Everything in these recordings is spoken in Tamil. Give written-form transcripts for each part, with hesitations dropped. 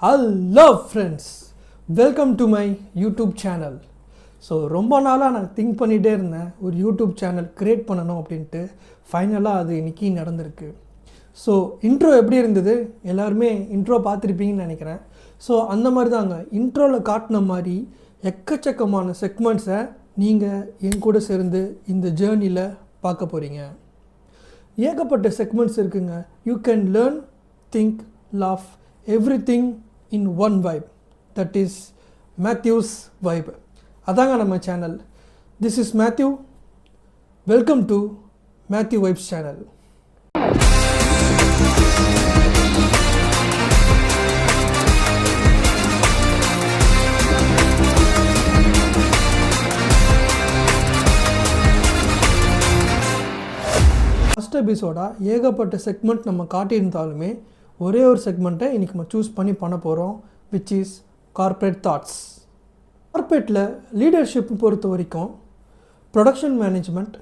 Hello friends, welcome to my YouTube channel. So ரொம்ப நாளாக நான் திங்க் பண்ணிகிட்டே இருந்தேன் ஒரு யூடியூப் சேனல் க்ரியேட் பண்ணணும் அப்படின்ட்டு. ஃபைனலாக அது இன்றைக்கி நடந்திருக்கு. ஸோ இன்ட்ரோ எப்படி இருந்தது? எல்லாருமே இன்ட்ரோ பார்த்துருப்பீங்கன்னு நினைக்கிறேன். ஸோ அந்த மாதிரி தாங்க, இன்ட்ரோவில் காட்டின மாதிரி எக்கச்சக்கமான செக்மெண்ட்ஸை நீங்கள் என் கூட சேர்ந்து இந்த ஜேர்னியில் பார்க்க போகிறீங்க. ஏகப்பட்ட செக்மெண்ட்ஸ் இருக்குங்க. You can learn, think, laugh, everything in one vibe. That is Matthew's vibe. அதாங்க நம்ம சேனல். This is Matthew. Welcome to Matthew Vibes channel. First எபிசோடாக ஏகப்பட்ட செக்மெண்ட் நம்ம காட்டியிருந்தாலுமே ஒரே ஒரு செக்மெண்ட்டை இன்றைக்கி நம்ம சூஸ் பண்ண போகிறோம், விச் இஸ் கார்ப்பரேட் தாட்ஸ். கார்ப்பரேட்டில் லீடர்ஷிப் பொறுத்த வரைக்கும் production management,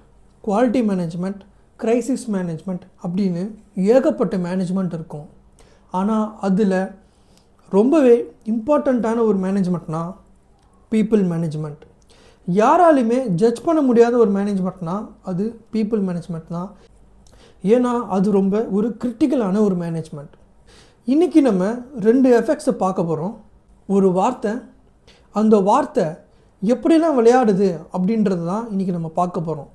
quality management, crisis management அப்படின்னு ஏகப்பட்ட மேனேஜ்மெண்ட் இருக்கும். ஆனால் அதில் ரொம்பவே இம்பார்ட்டண்ட்டான ஒரு மேனேஜ்மெண்ட்னா பீப்புள் மேனேஜ்மெண்ட். யாராலையுமே ஜட்ஜ் பண்ண முடியாத ஒரு மேனேஜ்மெண்ட்னா அது பீப்புள் மேனேஜ்மெண்ட் தான். ஏன்னா அது ரொம்ப ஒரு கிரிட்டிக்கலான ஒரு மேனேஜ்மெண்ட். இன்றைக்கி நம்ம 2 எஃபெக்ட்ஸை பார்க்க போகிறோம். ஒரு வார்த்தை, அந்த வார்த்தை எப்படிலாம் விளையாடுது அப்படின்றது தான் இன்றைக்கி நம்ம பார்க்க போகிறோம்.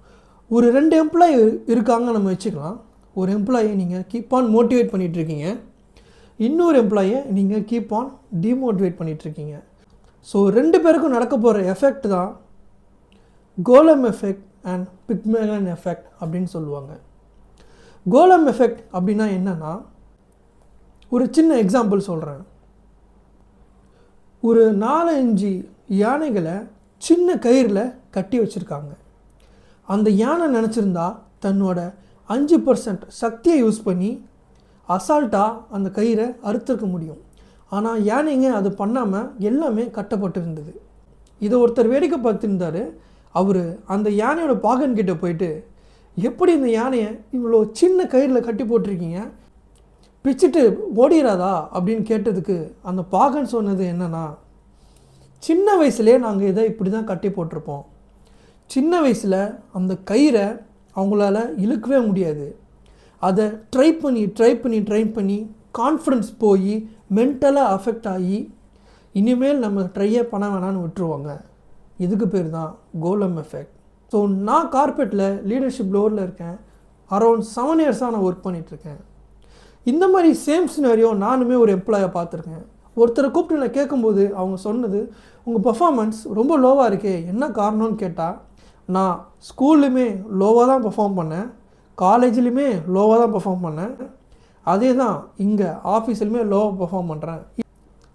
ஒரு 2 எம்ப்ளாயி இருக்காங்க நம்ம வச்சுக்கலாம். ஒரு எம்ப்ளாயை நீங்கள் கீப் ஆன் மோட்டிவேட் பண்ணிகிட்ருக்கீங்க, இன்னொரு எம்ப்ளாயை நீங்கள் கீப் ஆன் டிமோட்டிவேட் பண்ணிகிட்ருக்கீங்க. ஸோ 2 பேருக்கும் நடக்க போகிற எஃபெக்ட் தான் கோலம் எஃபெக்ட் அண்ட் பிக்மேகன் எஃபெக்ட் அப்படின்னு சொல்லுவாங்க. கோலம் எஃபெக்ட் அப்படின்னா என்னென்னா, ஒரு சின்ன எக்ஸாம்பிள் சொல்கிறேன். ஒரு 4-5 யானைகளை சின்ன கயிறில் கட்டி வச்சுருக்காங்க. அந்த யானை நினச்சிருந்தா தன்னோட 5% சக்தியை யூஸ் பண்ணி அசால்ட்டாக அந்த கயிறை அறுத்துருக்க முடியும். ஆனால் யானைங்க அது பண்ணாமல் எல்லாமே கட்டப்பட்டு இருந்தது. இதை ஒருத்தர் வேடிக்கை பார்த்துருந்தார். அவர் அந்த யானையோட பாகன்கிட்ட போயிட்டு, எப்படி இந்த யானையை இவ்வளோ சின்ன கயிறில் கட்டி போட்டிருக்கீங்க, பிச்சுட்டு ஓடிடாதா அப்படின்னு கேட்டதுக்கு அந்த பாகன் சொன்னது என்னென்னா, சின்ன வயசுலேயே நாங்கள் இதை இப்படி தான் கட்டி போட்டிருப்போம். சின்ன வயசில் அந்த கயிறை அவங்களால இழுக்கவே முடியாது. அதை ட்ரை பண்ணி கான்ஃபிடன்ஸ் போய் மென்டலாக அஃபெக்ட் ஆகி இனிமேல் நம்ம ட்ரையே பண்ண வேணான்னு விட்டுருவாங்க. இதுக்கு பேர் தான் கோலம் எஃபெக்ட். ஸோ நான் கார்ப்பரேட்டில் லீடர்ஷிப் லோரில் இருக்கேன். அரௌண்ட் 7 இயர்ஸாக நான் ஒர்க் பண்ணிகிட்ருக்கேன். இந்த மாதிரி சேம் சினாரியோ நானுமே ஒரு எம்ப்ளாயை பார்த்துருக்கேன். ஒருத்தரை கூப்பிட்டு நான் கேட்கும்போது அவங்க சொன்னது, உங்கள் பர்ஃபார்மன்ஸ் ரொம்ப லோவாக இருக்கே, என்ன காரணம்னு கேட்டால், நான் ஸ்கூல்லையுமே லோவாக தான் பர்ஃபார்ம் பண்ணேன், காலேஜ்லேயுமே லோவாக தான் பர்ஃபார்ம் பண்ணேன், அதே தான் இங்கே ஆஃபீஸ்லையுமே லோவாக பர்ஃபார்ம் பண்ணுறேன்,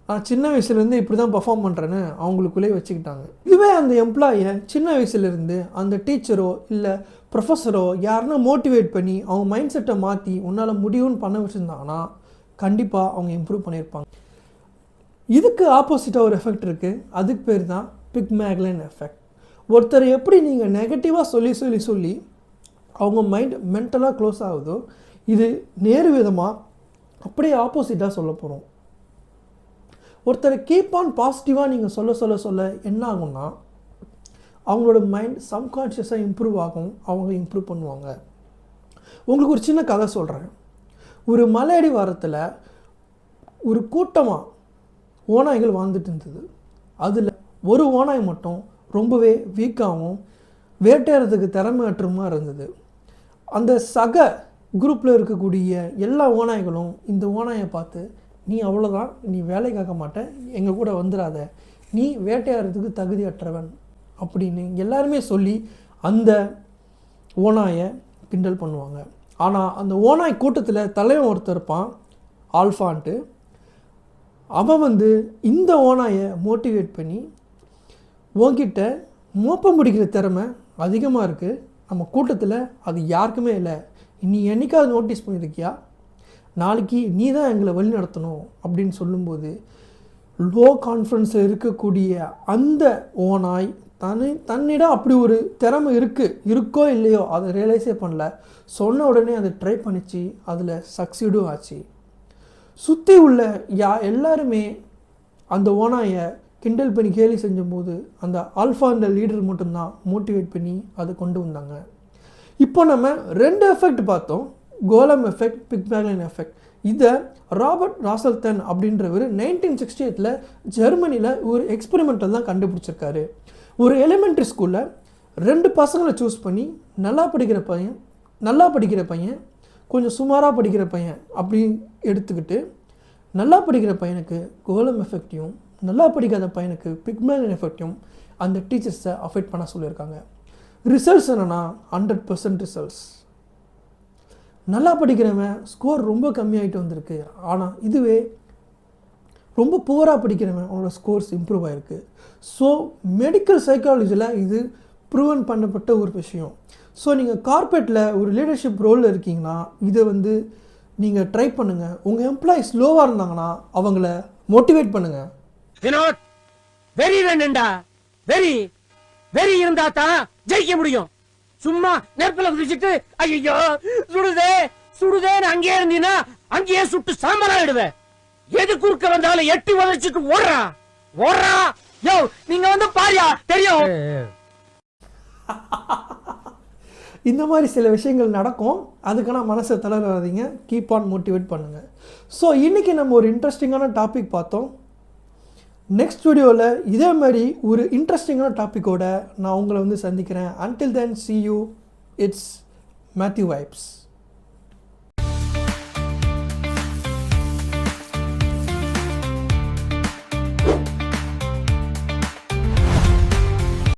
நான் சின்ன வயசுலேருந்து இப்படி தான் பர்ஃபார்ம் பண்ணுறேன்னு அவங்களுக்குள்ளே வச்சுக்கிட்டாங்க. இதுவே அந்த எம்ப்ளாயை சின்ன வயசுலேருந்து அந்த டீச்சரோ இல்லை ப்ரொஃபஸரோ யாருன்னா மோட்டிவேட் பண்ணி அவங்க மைண்ட் செட்டை மாற்றி உன்னால் முடியும்னு பண்ண வச்சுருந்தாங்கன்னா கண்டிப்பாக அவங்க இம்ப்ரூவ் பண்ணியிருப்பாங்க. இதுக்கு ஆப்போசிட்டாக ஒரு எஃபெக்ட் இருக்குது. அதுக்கு பேர் தான் பிக்மேகன் எஃபெக்ட். ஒருத்தர் எப்படி நீங்கள் நெகட்டிவாக சொல்லி அவங்க மைண்ட் மென்டலாக க்ளோஸ் ஆகுதோ, இது நேரு விதமாக அப்படியே ஆப்போசிட்டாக சொல்ல போகிறோம். ஒருத்தரை கீப் ஆன் பாசிட்டிவாக நீங்கள் சொல்ல என்ன ஆகும்னா, அவங்களோட மைண்ட் சப்கான்ஷியஸாக இம்ப்ரூவ் ஆகும், அவங்க இம்ப்ரூவ் பண்ணுவாங்க. உங்களுக்கு ஒரு சின்ன கதை சொல்கிறேன். ஒரு மலையடி வாரத்தில் ஒரு கூட்டமாக ஓநாய்கள் வாழ்ந்துட்டு இருந்தது. அதில் ஒரு ஓநாய் மட்டும் ரொம்பவே வீக்காகவும் வேட்டையாடுறதுக்கு திறமையற்றமா இருந்தது. அந்த சக குரூப்பில் இருக்கக்கூடிய எல்லா ஓநாய்களும் இந்த ஓநாயை பார்த்து, நீ அவ்வளோதான், நீ வேலைக்காக மாட்டேன், எங்கள் கூட வந்துடாத, நீ வேட்டையாடுறதுக்கு தகுதியற்றவன் அப்படின்னு எல்லாருமே சொல்லி அந்த ஓநாயை கிண்டல் பண்ணுவாங்க. ஆனால் அந்த ஓநாய் கூட்டத்தில் தலைவன் ஒருத்தர் இருப்பான், ஆல்ஃபான்ட்டு. அவன் இந்த ஓநாயை மோட்டிவேட் பண்ணி, உன்கிட்ட மோப்பம் பிடிக்கிற திறமை அதிகமாக இருக்குது, நம்ம கூட்டத்தில் அது யாருக்குமே இல்லை, நீ என்னைக்காவது நோட்டீஸ் பண்ணியிருக்கியா, நாளைக்கு நீ தான் எங்களை வழி நடத்தணும் அப்படின்னு சொல்லும்போது, லோ கான்ஃபிடன்ஸில் இருக்கக்கூடிய அந்த ஓநாய் தன்னிடம் அப்படி ஒரு திறமை இருக்கோ இல்லையோ அதை ரியலைஸே பண்ணல, சொன்ன உடனே அதை ட்ரை பண்ணிச்சு, அதில் சக்சீடும் ஆச்சு. சுற்றி உள்ள எல்லாருமே அந்த ஓனாயை கிண்டல் பண்ணி கேலி செஞ்சும்போது அந்த ஆல்ஃபா அந்த லீடர் மட்டும்தான் மோட்டிவேட் பண்ணி அதை கொண்டு வந்தாங்க. இப்போ நம்ம 2 எஃபெக்ட் பார்த்தோம், கோலம் எஃபெக்ட், பிக்மேக்லின் எஃபெக்ட். இதை ராபர்ட் ராசல்டன் அப்படின்றவர் 1968 ஜெர்மனியில் ஒரு எக்ஸ்பெரிமெண்டல் தான் கண்டுபிடிச்சிருக்காரு. ஒரு எலிமெண்ட்ரி ஸ்கூலில் 2 பசங்களை சூஸ் பண்ணி நல்லா படிக்கிற பையன் கொஞ்சம் சுமாராக படிக்கிற பையன் அப்படி எடுத்துக்கிட்டு நல்லா படிக்கிற பையனுக்கு கோலம் எஃபெக்டையும் நல்லா படிக்காத பையனுக்கு பிக்மேக்லின் எஃபெக்டையும் அந்த டீச்சர்ஸை அஃபெக்ட் பண்ண சொல்லியிருக்காங்க. ரிசல்ட்ஸ் என்னென்னா 100% ரிசல்ட்ஸ். நல்லா படிக்கிறவன் ஸ்கோர் ரொம்ப கம்மியாகிட்டு வந்திருக்கு. ஆனால் இதுவே ரொம்ப புவராக படிக்கிறவன் அவனோட ஸ்கோர்ஸ் இம்ப்ரூவ் ஆகிருக்கு. ஸோ மெடிக்கல் சைக்காலஜியில் இது ப்ரூவன் பண்ணப்பட்ட ஒரு விஷயம். ஸோ நீங்கள் கார்பரேட்டில் ஒரு லீடர்ஷிப் ரோலில் இருக்கீங்கன்னா இதை நீங்கள் ட்ரை பண்ணுங்கள். உங்கள் எம்ப்ளாயிஸ் லோவாக இருந்தாங்கன்னா அவங்கள மோட்டிவேட் பண்ணுங்கள். வினோத், வெரி வேணுண்டா, வெரி வெரி இருந்தா தான் ஜெயிக்க முடியும். சும்மா நெருப்புல குதிச்சுட்டு ஐயோ சுடுதே சுடுதேன்னு அங்கேயே இருந்தீங்கன்னா அங்கேயே சுட்டு சாம்பலாயிடுவேன். எது குறுக்க வந்தாலும் எட்டி உதச்சிட்டு ஓடுறா. யோ நீங்க பாரியா தெரியும். இந்த மாதிரி சில விஷயங்கள் நடக்கும். அதுக்கான மனசை தளராதீங்க, கீப் ஆன் மோட்டிவேட் பண்ணுங்கள். ஸோ இன்றைக்கி நம்ம ஒரு இன்ட்ரெஸ்டிங்கான டாபிக் பார்த்தோம். நெக்ஸ்ட் வீடியோவில் இதே மாதிரி ஒரு இன்ட்ரெஸ்டிங்கான டாப்பிக்கோடு நான் உங்களை சந்திக்கிறேன். Until then, see you. It's Matthew Vibes.